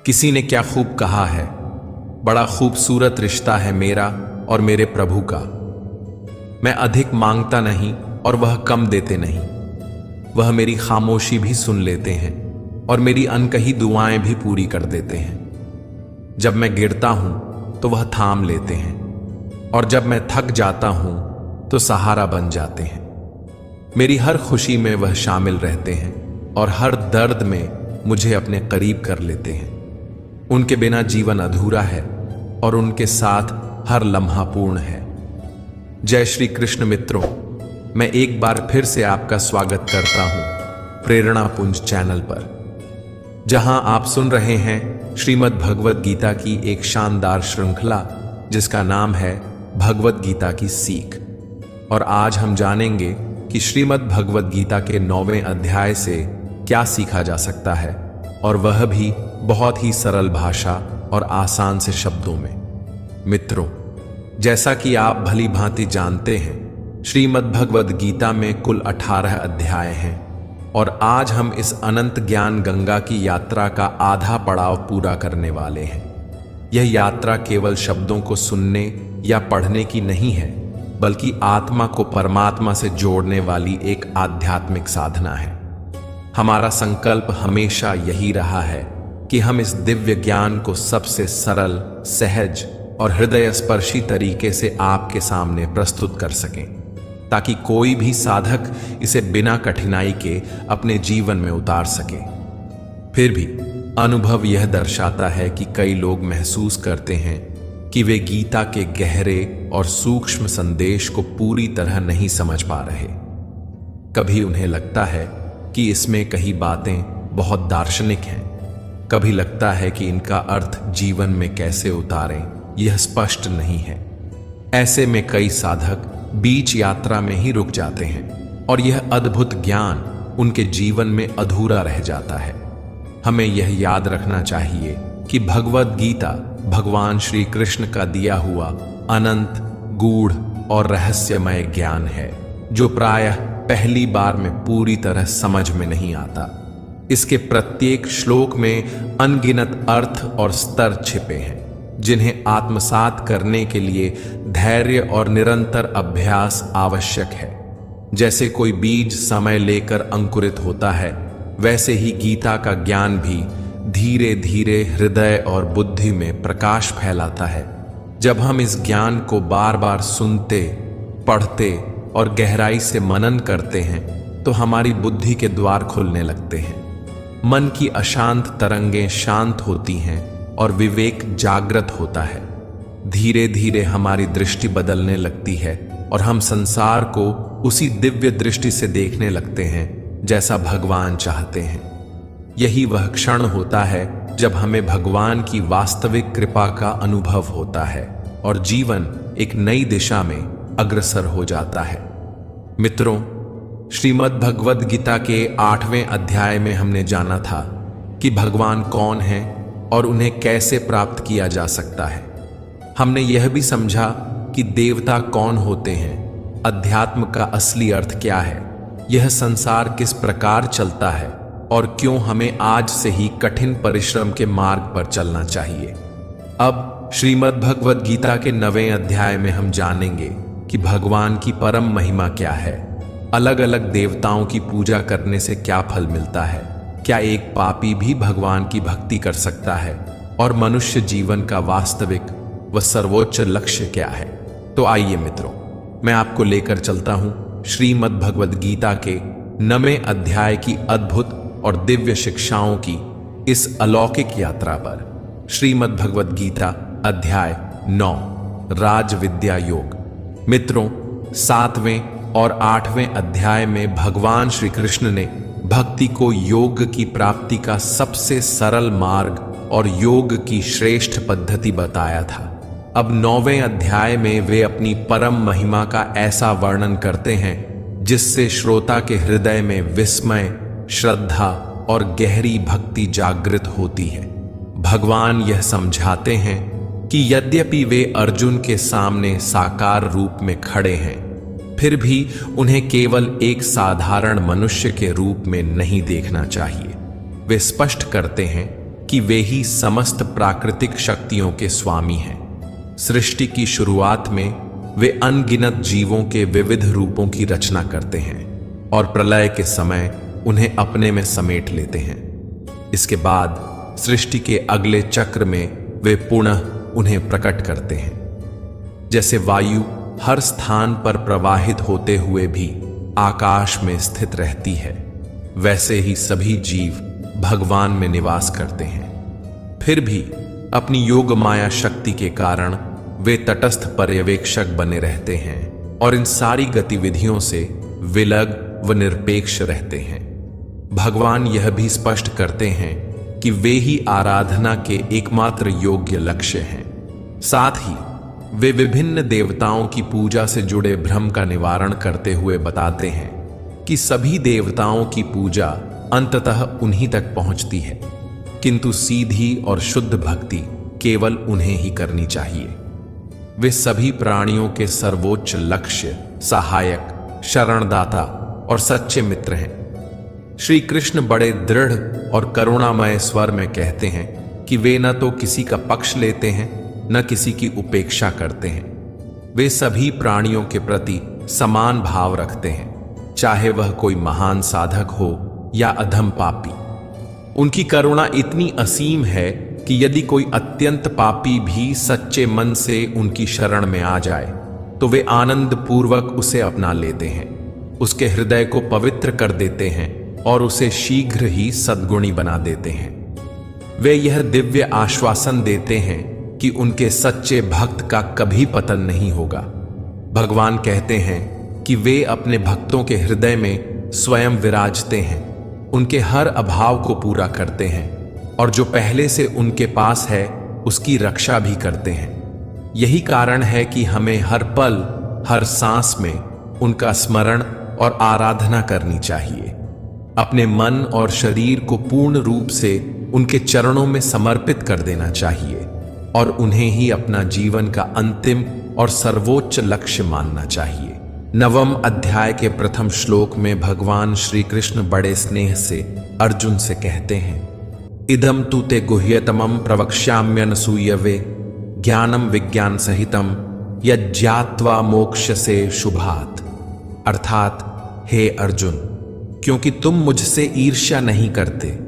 किसी ने क्या खूब कहा है, बड़ा खूबसूरत रिश्ता है मेरा और मेरे प्रभु का। मैं अधिक मांगता नहीं और वह कम देते नहीं। वह मेरी खामोशी भी सुन लेते हैं और मेरी अनकही दुआएं भी पूरी कर देते हैं। जब मैं गिरता हूं तो वह थाम लेते हैं और जब मैं थक जाता हूं तो सहारा बन जाते हैं। मेरी हर खुशी में वह शामिल रहते हैं और हर दर्द में मुझे अपने करीब कर लेते हैं। उनके बिना जीवन अधूरा है और उनके साथ हर लम्हा पूर्ण है। जय श्री कृष्ण मित्रों, मैं एक बार फिर से आपका स्वागत करता हूं प्रेरणा पुंज चैनल पर, जहां आप सुन रहे हैं श्रीमद् भगवद गीता की एक शानदार श्रृंखला जिसका नाम है भगवद गीता की सीख। और आज हम जानेंगे कि श्रीमद् भगवद गीता के 9वें अध्याय से क्या सीखा जा सकता है, और वह भी बहुत ही सरल भाषा और आसान से शब्दों में। मित्रों, जैसा कि आप भली भांति जानते हैं, श्रीमद् भगवद गीता में कुल 18 अध्याय हैं और आज हम इस अनंत ज्ञान गंगा की यात्रा का आधा पड़ाव पूरा करने वाले हैं। यह यात्रा केवल शब्दों को सुनने या पढ़ने की नहीं है, बल्कि आत्मा को परमात्मा से जोड़ने वाली एक आध्यात्मिक साधना है। हमारा संकल्प हमेशा यही रहा है कि हम इस दिव्य ज्ञान को सबसे सरल, सहज और हृदय स्पर्शी तरीके से आपके सामने प्रस्तुत कर सकें, ताकि कोई भी साधक इसे बिना कठिनाई के अपने जीवन में उतार सके। फिर भी अनुभव यह दर्शाता है कि कई लोग महसूस करते हैं कि वे गीता के गहरे और सूक्ष्म संदेश को पूरी तरह नहीं समझ पा रहे। कभी उन्हें लगता है कि इसमें कई बातें बहुत दार्शनिक हैं, कभी लगता है कि इनका अर्थ जीवन में कैसे उतारें यह स्पष्ट नहीं है। ऐसे में कई साधक बीच यात्रा में ही रुक जाते हैं और यह अद्भुत ज्ञान उनके जीवन में अधूरा रह जाता है। हमें यह याद रखना चाहिए कि भगवद गीता भगवान श्री कृष्ण का दिया हुआ अनंत, गूढ़ और रहस्यमय ज्ञान है, जो प्रायः पहली बार में पूरी तरह समझ में नहीं आता। इसके प्रत्येक श्लोक में अनगिनत अर्थ और स्तर छिपे हैं, जिन्हें आत्मसात करने के लिए धैर्य और निरंतर अभ्यास आवश्यक है। जैसे कोई बीज समय लेकर अंकुरित होता है, वैसे ही गीता का ज्ञान भी धीरे धीरे हृदय और बुद्धि में प्रकाश फैलाता है। जब हम इस ज्ञान को बार बार सुनते, पढ़ते और गहराई से मनन करते हैं तो हमारी बुद्धि के द्वार खुलने लगते हैं। मन की अशांत तरंगें शांत होती हैं और विवेक जागृत होता है। धीरे धीरे हमारी दृष्टि बदलने लगती है और हम संसार को उसी दिव्य दृष्टि से देखने लगते हैं जैसा भगवान चाहते हैं। यही वह क्षण होता है जब हमें भगवान की वास्तविक कृपा का अनुभव होता है और जीवन एक नई दिशा में अग्रसर हो जाता है। मित्रों, श्रीमद् भगवद गीता के 8वें अध्याय में हमने जाना था कि भगवान कौन है और उन्हें कैसे प्राप्त किया जा सकता है। हमने यह भी समझा कि देवता कौन होते हैं, अध्यात्म का असली अर्थ क्या है, यह संसार किस प्रकार चलता है और क्यों हमें आज से ही कठिन परिश्रम के मार्ग पर चलना चाहिए। अब श्रीमद् भगवद गीता के 9वें अध्याय में हम जानेंगे कि भगवान की परम महिमा क्या है, अलग अलग देवताओं की पूजा करने से क्या फल मिलता है, क्या एक पापी भी भगवान की भक्ति कर सकता है, और मनुष्य जीवन का वास्तविक व सर्वोच्च लक्ष्य क्या है। तो आइए मित्रों, मैं आपको लेकर चलता हूं श्रीमद् भगवद गीता के 9वें अध्याय की अद्भुत और दिव्य शिक्षाओं की इस अलौकिक यात्रा पर। श्रीमद् भगवद गीता अध्याय 9, राज विद्या योग। मित्रों, 7वें और 8वें अध्याय में भगवान श्री कृष्ण ने भक्ति को योग की प्राप्ति का सबसे सरल मार्ग और योग की श्रेष्ठ पद्धति बताया था। अब 9वें अध्याय में वे अपनी परम महिमा का ऐसा वर्णन करते हैं जिससे श्रोता के हृदय में विस्मय, श्रद्धा और गहरी भक्ति जागृत होती है। भगवान यह समझाते हैं कि यद्यपि वे अर्जुन के सामने साकार रूप में खड़े हैं, फिर भी उन्हें केवल एक साधारण मनुष्य के रूप में नहीं देखना चाहिए। वे स्पष्ट करते हैं कि वे ही समस्त प्राकृतिक शक्तियों के स्वामी हैं। सृष्टि की शुरुआत में वे अनगिनत जीवों के विविध रूपों की रचना करते हैं और प्रलय के समय उन्हें अपने में समेट लेते हैं। इसके बाद सृष्टि के अगले चक्र में वे पुनः उन्हें प्रकट करते हैं। जैसे वायु हर स्थान पर प्रवाहित होते हुए भी आकाश में स्थित रहती है, वैसे ही सभी जीव भगवान में निवास करते हैं। फिर भी अपनी योग माया शक्ति के कारण वे तटस्थ पर्यवेक्षक बने रहते हैं और इन सारी गतिविधियों से विलग व निरपेक्ष रहते हैं। भगवान यह भी स्पष्ट करते हैं कि वे ही आराधना के एकमात्र योग्य लक्ष्य हैं। साथ ही वे विभिन्न देवताओं की पूजा से जुड़े भ्रम का निवारण करते हुए बताते हैं कि सभी देवताओं की पूजा अंततः उन्हीं तक पहुंचती है, किंतु सीधी और शुद्ध भक्ति केवल उन्हें ही करनी चाहिए। वे सभी प्राणियों के सर्वोच्च लक्ष्य, सहायक, शरणदाता और सच्चे मित्र हैं। श्री कृष्ण बड़े दृढ़ और करुणामय स्वर में कहते हैं कि वे न तो किसी का पक्ष लेते हैं, न किसी की उपेक्षा करते हैं। वे सभी प्राणियों के प्रति समान भाव रखते हैं, चाहे वह कोई महान साधक हो या अधम पापी। उनकी करुणा इतनी असीम है कि यदि कोई अत्यंत पापी भी सच्चे मन से उनकी शरण में आ जाए तो वे आनंद पूर्वक उसे अपना लेते हैं, उसके हृदय को पवित्र कर देते हैं और उसे शीघ्र ही सद्गुणी बना देते हैं। वे यह दिव्य आश्वासन देते हैं कि उनके सच्चे भक्त का कभी पतन नहीं होगा। भगवान कहते हैं कि वे अपने भक्तों के हृदय में स्वयं विराजते हैं, उनके हर अभाव को पूरा करते हैं और जो पहले से उनके पास है उसकी रक्षा भी करते हैं। यही कारण है कि हमें हर पल, हर सांस में उनका स्मरण और आराधना करनी चाहिए। अपने मन और शरीर को पूर्ण रूप से उनके चरणों में समर्पित कर देना चाहिए और उन्हें ही अपना जीवन का अंतिम और सर्वोच्च लक्ष्य मानना चाहिए। 9वें अध्याय के प्रथम श्लोक में भगवान श्री कृष्ण बड़े स्नेह से अर्जुन से कहते हैं, इदम तु ते गुह्यतमं प्रवक्ष्याम्यनसूयवे ज्ञानम विज्ञान सहितम यज्ञात्वा मोक्षसे शुभात्। अर्थात, हे अर्जुन, क्योंकि तुम मुझसे ईर्ष्या नहीं करते,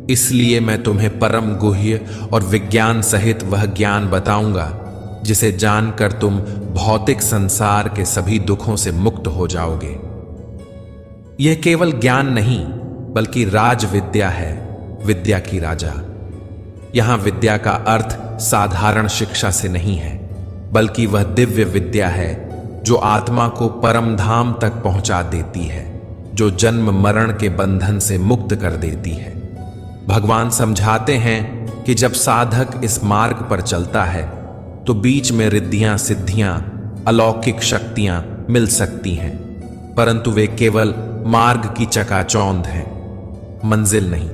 इसलिए मैं तुम्हें परम गुह्य और विज्ञान सहित वह ज्ञान बताऊंगा जिसे जानकर तुम भौतिक संसार के सभी दुखों से मुक्त हो जाओगे। यह केवल ज्ञान नहीं बल्कि राज विद्या है, विद्या की राजा। यहां विद्या का अर्थ साधारण शिक्षा से नहीं है, बल्कि वह दिव्य विद्या है जो आत्मा को परम धाम तक पहुंचा देती है, जो जन्म मरण के बंधन से मुक्त कर देती है। भगवान समझाते हैं कि जब साधक इस मार्ग पर चलता है तो बीच में रिद्धियां, सिद्धियां, अलौकिक शक्तियां मिल सकती हैं, परंतु वे केवल मार्ग की चकाचौंध हैं, मंजिल नहीं।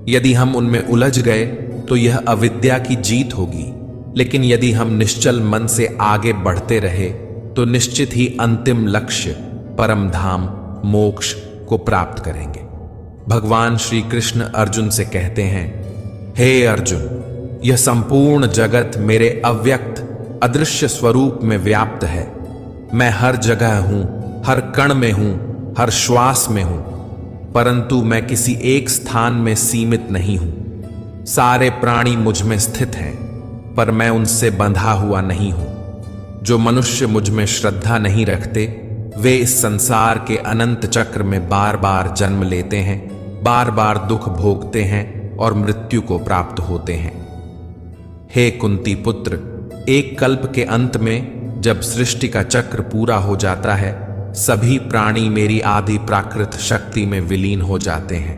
यदि हम उनमें उलझ गए तो यह अविद्या की जीत होगी, लेकिन यदि हम निश्चल मन से आगे बढ़ते रहे तो निश्चित ही अंतिम लक्ष्य परम धाम मोक्ष को प्राप्त करेंगे। भगवान श्री कृष्ण अर्जुन से कहते हैं, हे अर्जुन, यह संपूर्ण जगत मेरे अव्यक्त अदृश्य स्वरूप में व्याप्त है। मैं हर जगह हूं, हर कण में हूं, हर श्वास में हूं, परंतु मैं किसी एक स्थान में सीमित नहीं हूं। सारे प्राणी मुझ में स्थित हैं, पर मैं उनसे बंधा हुआ नहीं हूं। जो मनुष्य मुझ में श्रद्धा नहीं रखते वे इस संसार के अनंत चक्र में बार बार जन्म लेते हैं, बार बार दुख भोगते हैं और मृत्यु को प्राप्त होते हैं। हे कुंती पुत्र, एक कल्प के अंत में जब सृष्टि का चक्र पूरा हो जाता है, सभी प्राणी मेरी आदि प्राकृत शक्ति में विलीन हो जाते हैं।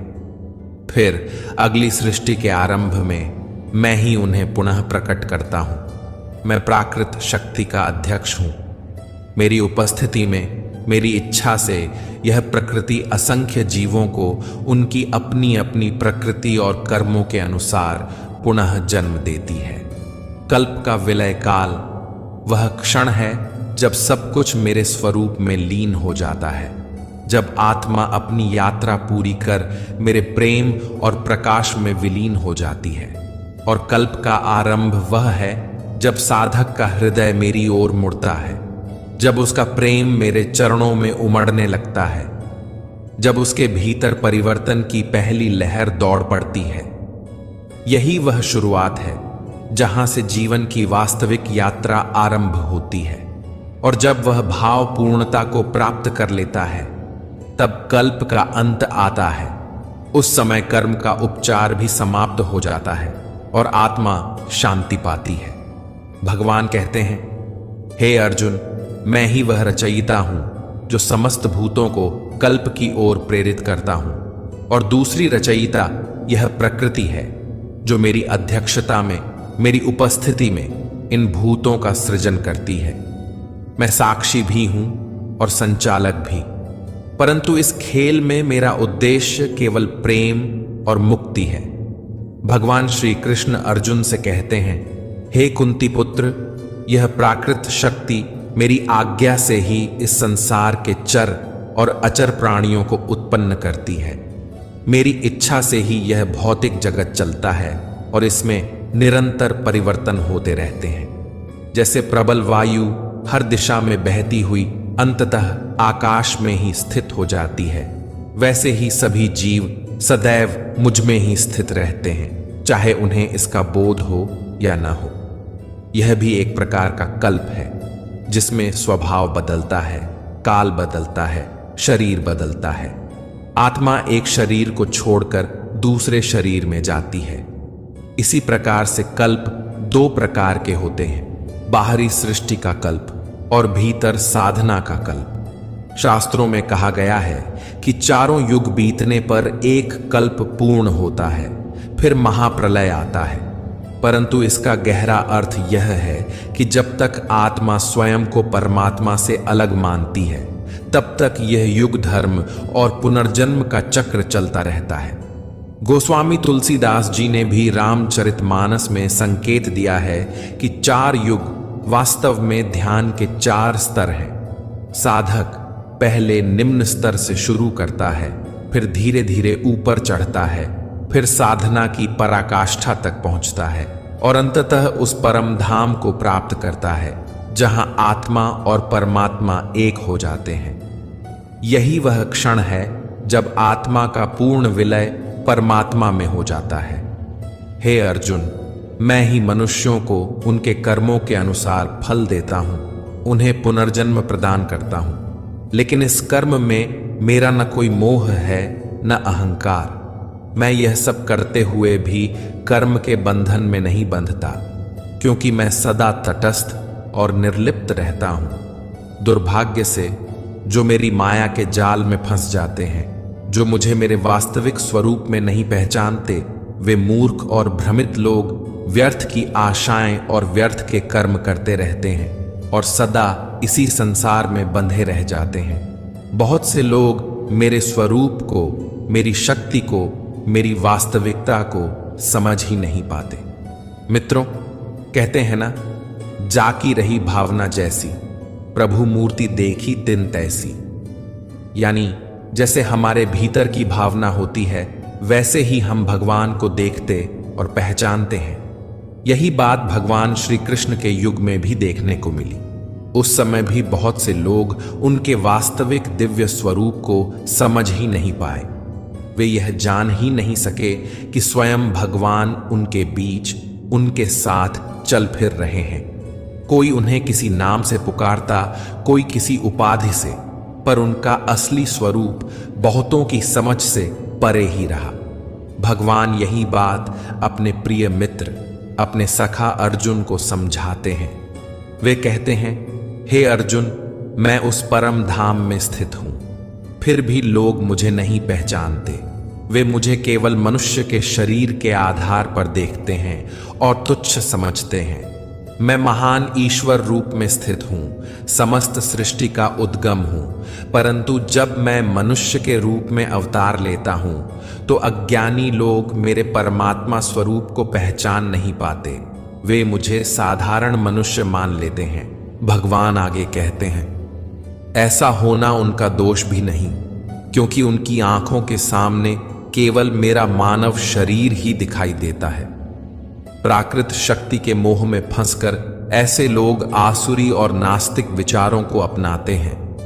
फिर अगली सृष्टि के आरंभ में मैं ही उन्हें पुनः प्रकट करता हूं। मैं प्राकृत शक्ति का अध्यक्ष हूं। मेरी उपस्थिति में, मेरी इच्छा से यह प्रकृति असंख्य जीवों को उनकी अपनी अपनी प्रकृति और कर्मों के अनुसार पुनः जन्म देती है। कल्प का विलय काल वह क्षण है जब सब कुछ मेरे स्वरूप में लीन हो जाता है, जब आत्मा अपनी यात्रा पूरी कर मेरे प्रेम और प्रकाश में विलीन हो जाती है। और कल्प का आरंभ वह है जब साधक का हृदय मेरी ओर मुड़ता है, जब उसका प्रेम मेरे चरणों में उमड़ने लगता है, जब उसके भीतर परिवर्तन की पहली लहर दौड़ पड़ती है। यही वह शुरुआत है जहां से जीवन की वास्तविक यात्रा आरंभ होती है। और जब वह भाव पूर्णता को प्राप्त कर लेता है, तब कल्प का अंत आता है। उस समय कर्म का उपचार भी समाप्त हो जाता है और आत्मा शांति पाती है। भगवान कहते हैं, हे अर्जुन, मैं ही वह रचयिता हूं जो समस्त भूतों को कल्प की ओर प्रेरित करता हूं, और दूसरी रचयिता यह प्रकृति है जो मेरी अध्यक्षता में, मेरी उपस्थिति में इन भूतों का सृजन करती है। मैं साक्षी भी हूं और संचालक भी, परंतु इस खेल में मेरा उद्देश्य केवल प्रेम और मुक्ति है। भगवान श्री कृष्ण अर्जुन से कहते हैं, हे कुंती पुत्र, यह प्राकृत शक्ति मेरी आज्ञा से ही इस संसार के चर और अचर प्राणियों को उत्पन्न करती है। मेरी इच्छा से ही यह भौतिक जगत चलता है और इसमें निरंतर परिवर्तन होते रहते हैं। जैसे प्रबल वायु हर दिशा में बहती हुई अंततः आकाश में ही स्थित हो जाती है, वैसे ही सभी जीव सदैव मुझ में ही स्थित रहते हैं, चाहे उन्हें इसका बोध हो या न हो। यह भी एक प्रकार का कल्प है जिसमें स्वभाव बदलता है, काल बदलता है, शरीर बदलता है। आत्मा एक शरीर को छोड़कर दूसरे शरीर में जाती है। इसी प्रकार से कल्प दो प्रकार के होते हैं, बाहरी सृष्टि का कल्प और भीतर साधना का कल्प। शास्त्रों में कहा गया है कि चारों युग बीतने पर एक कल्प पूर्ण होता है, फिर महाप्रलय आता है। परंतु इसका गहरा अर्थ यह है कि जब तक आत्मा स्वयं को परमात्मा से अलग मानती है, तब तक यह युग धर्म और पुनर्जन्म का चक्र चलता रहता है। गोस्वामी तुलसीदास जी ने भी रामचरितमानस में संकेत दिया है कि 4 युग वास्तव में ध्यान के 4 स्तर हैं। साधक पहले निम्न स्तर से शुरू करता है, फिर धीरे धीरे ऊपर चढ़ता है, फिर साधना की पराकाष्ठा तक पहुंचता है और अंततः उस परम धाम को प्राप्त करता है जहां आत्मा और परमात्मा एक हो जाते हैं। यही वह क्षण है जब आत्मा का पूर्ण विलय परमात्मा में हो जाता है। हे अर्जुन, मैं ही मनुष्यों को उनके कर्मों के अनुसार फल देता हूं, उन्हें पुनर्जन्म प्रदान करता हूं। लेकिन इस कर्म में मेरा न कोई मोह है न अहंकार। मैं यह सब करते हुए भी कर्म के बंधन में नहीं बंधता, क्योंकि मैं सदा तटस्थ और निर्लिप्त रहता हूं। दुर्भाग्य से जो मेरी माया के जाल में फंस जाते हैं, जो मुझे मेरे वास्तविक स्वरूप में नहीं पहचानते, वे मूर्ख और भ्रमित लोग व्यर्थ की आशाएं और व्यर्थ के कर्म करते रहते हैं और सदा इसी संसार में बंधे रह जाते हैं। बहुत से लोग मेरे स्वरूप को, मेरी शक्ति को, मेरी वास्तविकता को समझ ही नहीं पाते। मित्रों, कहते हैं ना, जाकी रही भावना जैसी, प्रभु मूर्ति देखी तिन तैसी। यानी जैसे हमारे भीतर की भावना होती है, वैसे ही हम भगवान को देखते और पहचानते हैं। यही बात भगवान श्री कृष्ण के युग में भी देखने को मिली। उस समय भी बहुत से लोग उनके वास्तविक दिव्य स्वरूप को समझ ही नहीं पाए। वे यह जान ही नहीं सके कि स्वयं भगवान उनके बीच, उनके साथ चल फिर रहे हैं। कोई उन्हें किसी नाम से पुकारता, कोई किसी उपाधि से, पर उनका असली स्वरूप बहुतों की समझ से परे ही रहा। भगवान यही बात अपने प्रिय मित्र, अपने सखा अर्जुन को समझाते हैं। वे कहते हैं, हे अर्जुन, मैं उस परम धाम में स्थित हूं, फिर भी लोग मुझे नहीं पहचानते। वे मुझे केवल मनुष्य के शरीर के आधार पर देखते हैं और तुच्छ समझते हैं। मैं महान ईश्वर रूप में स्थित हूं, समस्त सृष्टि का उद्गम हूं, परंतु जब मैं मनुष्य के रूप में अवतार लेता हूं तो अज्ञानी लोग मेरे परमात्मा स्वरूप को पहचान नहीं पाते। वे मुझे साधारण मनुष्य मान लेते हैं। भगवान आगे कहते हैं, ऐसा होना उनका दोष भी नहीं, क्योंकि उनकी आंखों के सामने केवल मेरा मानव शरीर ही दिखाई देता है। प्राकृत शक्ति के मोह में फंसकर ऐसे लोग आसुरी और नास्तिक विचारों को अपनाते हैं।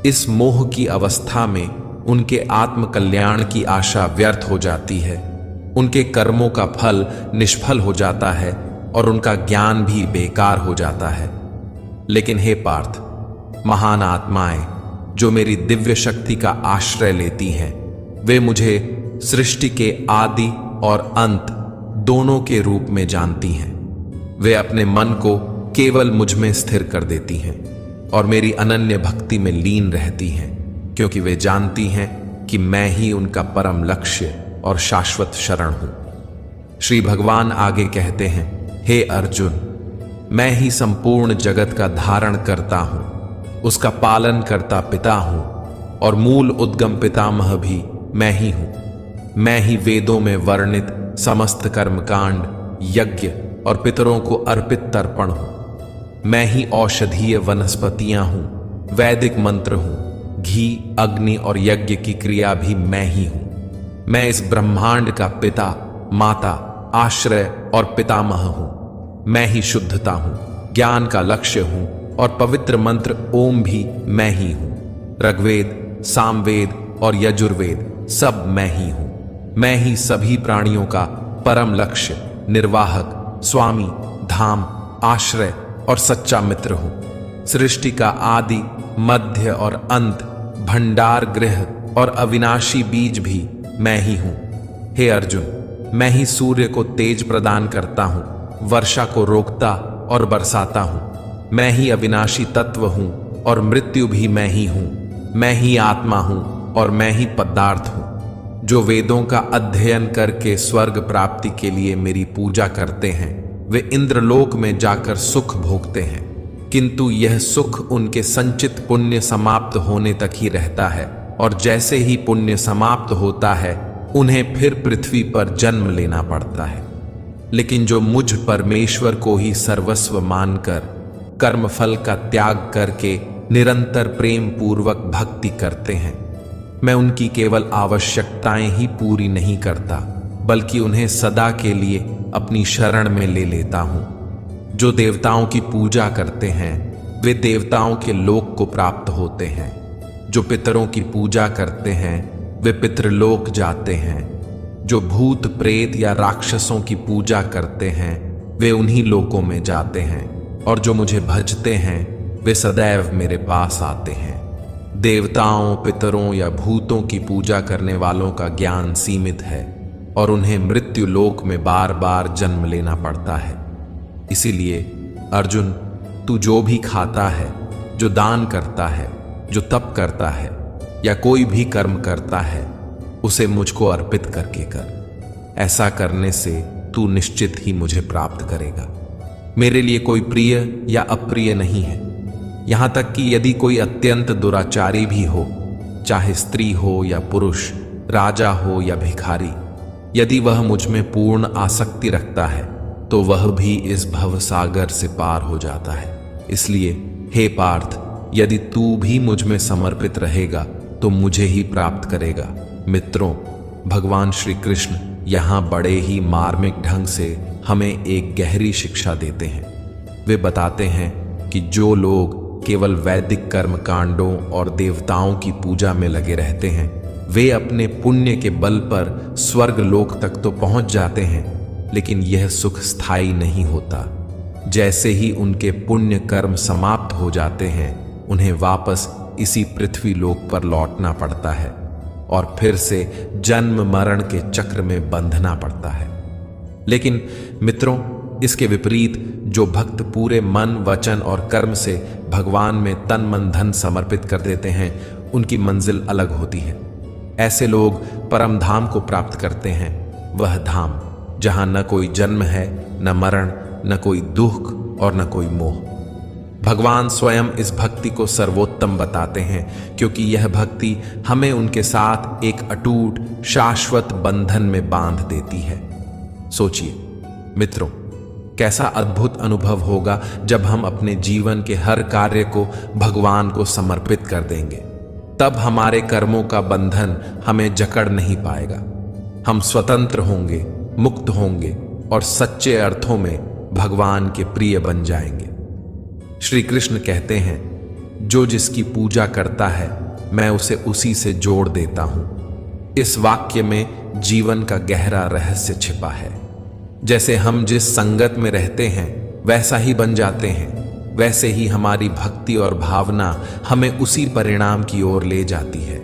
इस मोह की अवस्था में उनके आत्मकल्याण की आशा व्यर्थ हो जाती है, उनके कर्मों का फल निष्फल हो जाता है और उनका ज्ञान भी बेकार हो जाता है। लेकिन हे पार्थ, महान आत्माएं जो मेरी दिव्य शक्ति का आश्रय लेती हैं, वे मुझे सृष्टि के आदि और अंत दोनों के रूप में जानती हैं। वे अपने मन को केवल मुझ में स्थिर कर देती हैं और मेरी अनन्य भक्ति में लीन रहती हैं, क्योंकि वे जानती हैं कि मैं ही उनका परम लक्ष्य और शाश्वत शरण हूं। श्री भगवान आगे कहते हैं, हे अर्जुन, मैं ही संपूर्ण जगत का धारण करता हूं, उसका पालन करता पिता हूं और मूल उद्गम पितामह भी मैं ही हूं। मैं ही वेदों में वर्णित समस्त कर्मकांड, यज्ञ और पितरों को अर्पित तर्पण हूं। मैं ही औषधीय वनस्पतियां हूं, वैदिक मंत्र हूं, घी, अग्नि और यज्ञ की क्रिया भी मैं ही हूं। मैं इस ब्रह्मांड का पिता, माता, आश्रय और पितामह हूं। मैं ही शुद्धता हूं, ज्ञान का लक्ष्य हूं और पवित्र मंत्र ओम भी मैं ही हूं। ऋग्वेद, सामवेद और यजुर्वेद सब मैं ही हूं। मैं ही सभी प्राणियों का परम लक्ष्य, निर्वाहक, स्वामी, धाम, आश्रय और सच्चा मित्र हूं। सृष्टि का आदि, मध्य और अंत, भंडार गृह और अविनाशी बीज भी मैं ही हूं। हे अर्जुन, मैं ही सूर्य को तेज प्रदान करता हूं, वर्षा को रोकता और बरसाता हूं। मैं ही अविनाशी तत्व हूं और मृत्यु भी मैं ही हूं। मैं ही आत्मा हूं और मैं ही पदार्थ हूं। जो वेदों का अध्ययन करके स्वर्ग प्राप्ति के लिए मेरी पूजा करते हैं, वे इंद्रलोक में जाकर सुख भोगते हैं, किंतु यह सुख उनके संचित पुण्य समाप्त होने तक ही रहता है और जैसे ही पुण्य समाप्त होता है उन्हें फिर पृथ्वी पर जन्म लेना पड़ता है। लेकिन जो मुझ परमेश्वर को ही सर्वस्व मानकर कर्मफल का त्याग करके निरंतर प्रेम पूर्वक भक्ति करते हैं, मैं उनकी केवल आवश्यकताएं ही पूरी नहीं करता, बल्कि उन्हें सदा के लिए अपनी शरण में ले लेता हूं। जो देवताओं की पूजा करते हैं वे देवताओं के लोक को प्राप्त होते हैं। जो पितरों की पूजा करते हैं वे पितृलोक जाते हैं। जो भूत, प्रेत या राक्षसों की पूजा करते हैं वे उन्हीं लोकों में जाते हैं। और जो मुझे भजते हैं वे सदैव मेरे पास आते हैं। देवताओं, पितरों या भूतों की पूजा करने वालों का ज्ञान सीमित है और उन्हें मृत्यु लोक में बार बार जन्म लेना पड़ता है। इसीलिए अर्जुन, तू जो भी खाता है, जो दान करता है, जो तप करता है या कोई भी कर्म करता है, उसे मुझको अर्पित करके कर। ऐसा करने से तू निश्चित ही मुझे प्राप्त करेगा। मेरे लिए कोई प्रिय या अप्रिय नहीं है। यहां तक कि यदि कोई अत्यंत दुराचारी भी हो, चाहे स्त्री हो या पुरुष, राजा हो या भिखारी, यदि वह मुझ में पूर्ण आसक्ति रखता है तो वह भी इस भवसागर से पार हो जाता है। इसलिए हे पार्थ, यदि तू भी मुझ में समर्पित रहेगा तो मुझे ही प्राप्त करेगा। मित्रों, भगवान श्री कृष्ण यहाँ बड़े ही मार्मिक ढंग से हमें एक गहरी शिक्षा देते हैं। वे बताते हैं कि जो लोग केवल वैदिक कर्म कांडों और देवताओं की पूजा में लगे रहते हैं, वे अपने पुण्य के बल पर स्वर्ग लोक तक तो पहुंच जाते हैं, लेकिन यह सुख स्थायी नहीं होता। जैसे ही उनके पुण्य कर्म समाप्त हो जाते हैं, उन्हें वापस इसी पृथ्वी लोक पर लौटना पड़ता है और फिर से जन्म मरण के चक्र में बंधना पड़ता है। लेकिन मित्रों, इसके विपरीत जो भक्त पूरे मन, वचन और कर्म से भगवान में तन मन धन समर्पित कर देते हैं, उनकी मंजिल अलग होती है। ऐसे लोग परम धाम को प्राप्त करते हैं, वह धाम जहां न कोई जन्म है, न मरण, न कोई दुख और न कोई मोह। भगवान स्वयं इस भक्ति को सर्वोत्तम बताते हैं, क्योंकि यह भक्ति हमें उनके साथ एक अटूट शाश्वत बंधन में बांध देती है। सोचिए मित्रों, कैसा अद्भुत अनुभव होगा जब हम अपने जीवन के हर कार्य को भगवान को समर्पित कर देंगे। तब हमारे कर्मों का बंधन हमें जकड़ नहीं पाएगा। हम स्वतंत्र होंगे, मुक्त होंगे और सच्चे अर्थों में भगवान के प्रिय बन जाएंगे। श्री कृष्ण कहते हैं, जो जिसकी पूजा करता है मैं उसे उसी से जोड़ देता हूं। इस वाक्य में जीवन का गहरा रहस्य छिपा है। जैसे हम जिस संगत में रहते हैं वैसा ही बन जाते हैं, वैसे ही हमारी भक्ति और भावना हमें उसी परिणाम की ओर ले जाती है।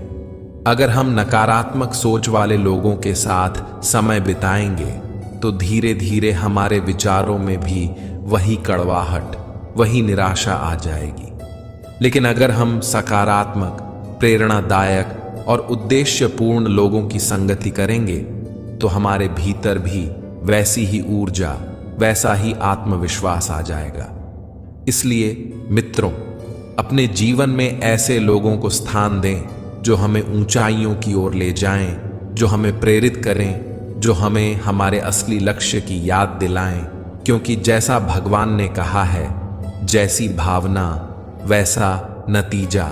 अगर हम नकारात्मक सोच वाले लोगों के साथ समय बिताएंगे तो धीरे धीरे हमारे विचारों में भी वही कड़वाहट, वही निराशा आ जाएगी। लेकिन अगर हम सकारात्मक, प्रेरणादायक और उद्देश्यपूर्ण लोगों की संगति करेंगे तो हमारे भीतर भी वैसी ही ऊर्जा, वैसा ही आत्मविश्वास आ जाएगा। इसलिए मित्रों, अपने जीवन में ऐसे लोगों को स्थान दें जो हमें ऊंचाइयों की ओर ले जाएं, जो हमें प्रेरित करें, जो हमें हमारे असली लक्ष्य की याद दिलाएं। क्योंकि जैसा भगवान ने कहा है, जैसी भावना वैसा नतीजा।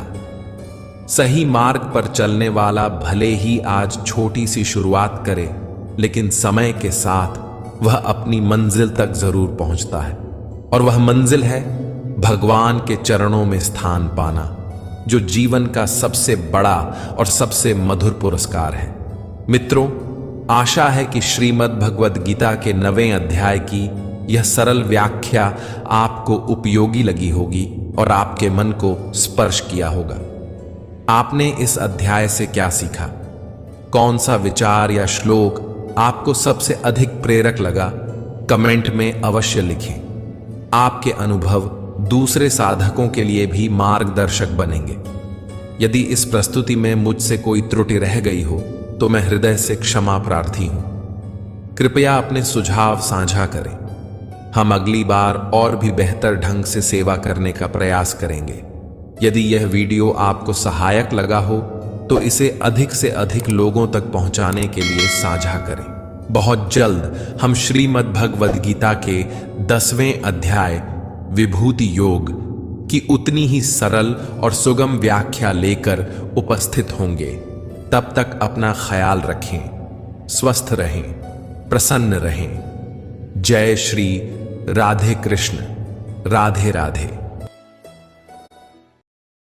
सही मार्ग पर चलने वाला भले ही आज छोटी सी शुरुआत करे, लेकिन समय के साथ वह अपनी मंजिल तक जरूर पहुंचता है। और वह मंजिल है भगवान के चरणों में स्थान पाना, जो जीवन का सबसे बड़ा और सबसे मधुर पुरस्कार है। मित्रों, आशा है कि श्रीमद् भगवद गीता के 9वें अध्याय की यह सरल व्याख्या आपको उपयोगी लगी होगी और आपके मन को स्पर्श किया होगा। आपने इस अध्याय से क्या सीखा? कौन सा विचार या श्लोक आपको सबसे अधिक प्रेरक लगा? कमेंट में अवश्य लिखें। आपके अनुभव दूसरे साधकों के लिए भी मार्गदर्शक बनेंगे। यदि इस प्रस्तुति में मुझसे कोई त्रुटि रह गई हो तो मैं हृदय से क्षमा प्रार्थी हूं। कृपया अपने सुझाव साझा करें। हम अगली बार और भी बेहतर ढंग से सेवा करने का प्रयास करेंगे। यदि यह वीडियो आपको सहायक लगा हो तो इसे अधिक से अधिक लोगों तक पहुंचाने के लिए साझा करें। बहुत जल्द हम श्रीमद् भगवद गीता के 10वें अध्याय विभूति योग की उतनी ही सरल और सुगम व्याख्या लेकर उपस्थित होंगे। तब तक अपना ख्याल रखें, स्वस्थ रहें, प्रसन्न रहें। जय श्री राधे कृष्ण। राधे राधे।